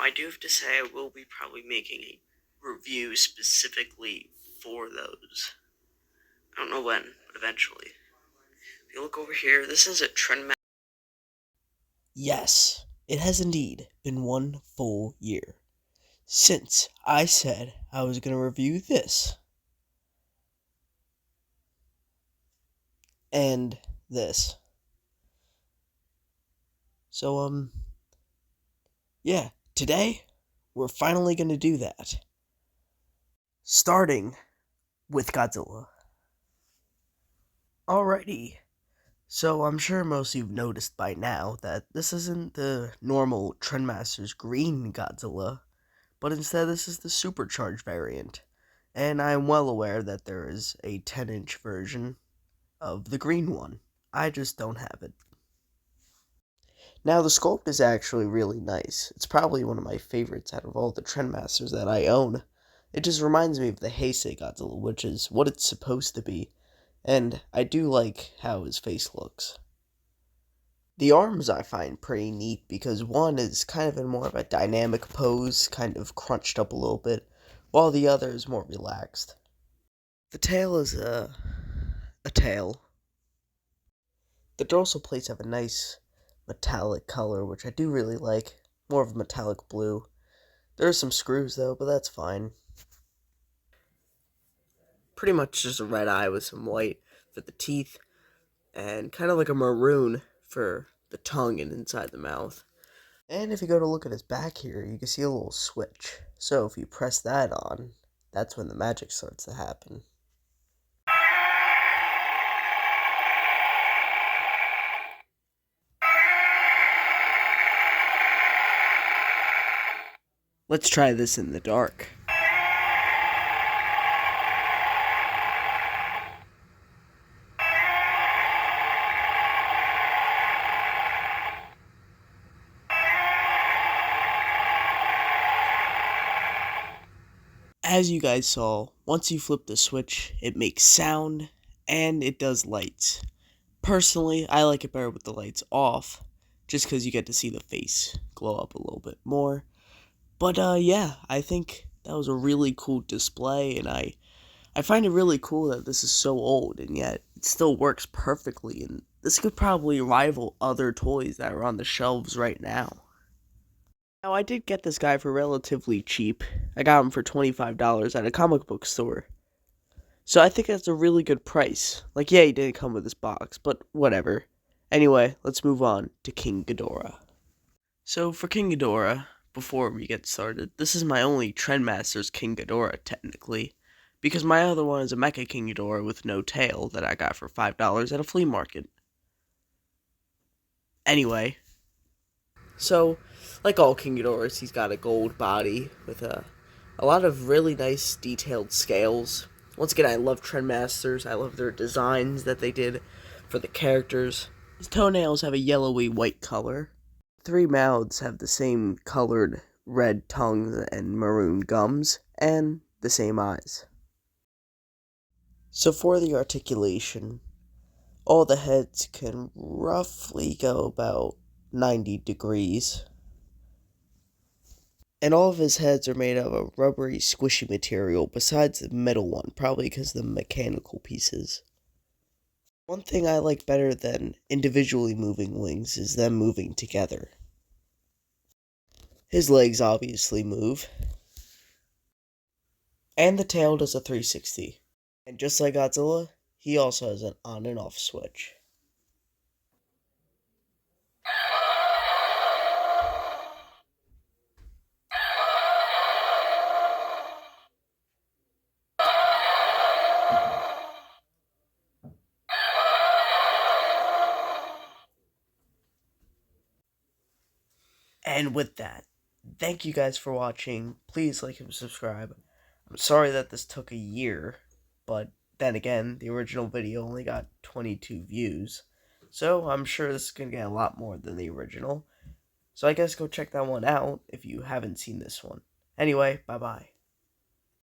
I do have to say I will be probably making a review specifically for those. I don't know when, but eventually. If you look over here, this is a trend map. Yes, it has indeed been 1 full year since I said I was going to review this and this. So, yeah, today we're finally going to do that. Starting with Godzilla. Alrighty, so I'm sure most of you've noticed by now that this isn't the normal Trendmasters green Godzilla, but instead this is the supercharged variant. And I'm well aware that there is a 10-inch version of the green one. I just don't have it. Now, the sculpt is actually really nice. It's probably one of my favorites out of all the Trendmasters that I own. It just reminds me of the Heisei Godzilla, which is what it's supposed to be, and I do like how his face looks. The arms I find pretty neat because one is kind of in more of a dynamic pose, kind of crunched up a little bit, while the other is more relaxed. The tail is a tail. The dorsal plates have a nice metallic color, which I do really like. More of a metallic blue. There are some screws though, but that's fine. Pretty much just a red eye with some white for the teeth, and kind of like a maroon for the tongue and inside the mouth. And if you go to look at his back here, you can see a little switch. So if you press that on, that's when the magic starts to happen. Let's try this in the dark. As you guys saw, once you flip the switch, it makes sound and it does lights. Personally, I like it better with the lights off, just because you get to see the face glow up a little bit more. But yeah, I think that was a really cool display, and I find it really cool that this is so old, and yet it still works perfectly, and this could probably rival other toys that are on the shelves right now. Now, I did get this guy for relatively cheap. I got him for $25 at a comic book store. So I think that's a really good price. Like, yeah, he didn't come with this box, but whatever. Anyway, let's move on to King Ghidorah. So for King Ghidorah, before we get started, this is my only Trendmasters King Ghidorah, technically, because my other one is a Mecha King Ghidorah with no tail that I got for $5 at a flea market. Anyway, so, like all King Ghidorahs, he's got a gold body with a lot of really nice detailed scales. Once again, I love Trendmasters. I love their designs that they did for the characters. His toenails have a yellowy white color. Three mouths have the same colored red tongues and maroon gums, and the same eyes. So for the articulation, all the heads can roughly go about 90 degrees. And all of his heads are made of a rubbery, squishy material, besides the middle one, probably because of the mechanical pieces. One thing I like better than individually moving wings is them moving together. His legs obviously move, and the tail does a 360. And just like Godzilla, he also has an on and off switch. And with that, thank you guys for watching. Please like and subscribe. I'm sorry that this took a year, but then again, the original video only got 22 views. So I'm sure this is going to get a lot more than the original. So I guess go check that one out if you haven't seen this one. Anyway, bye-bye.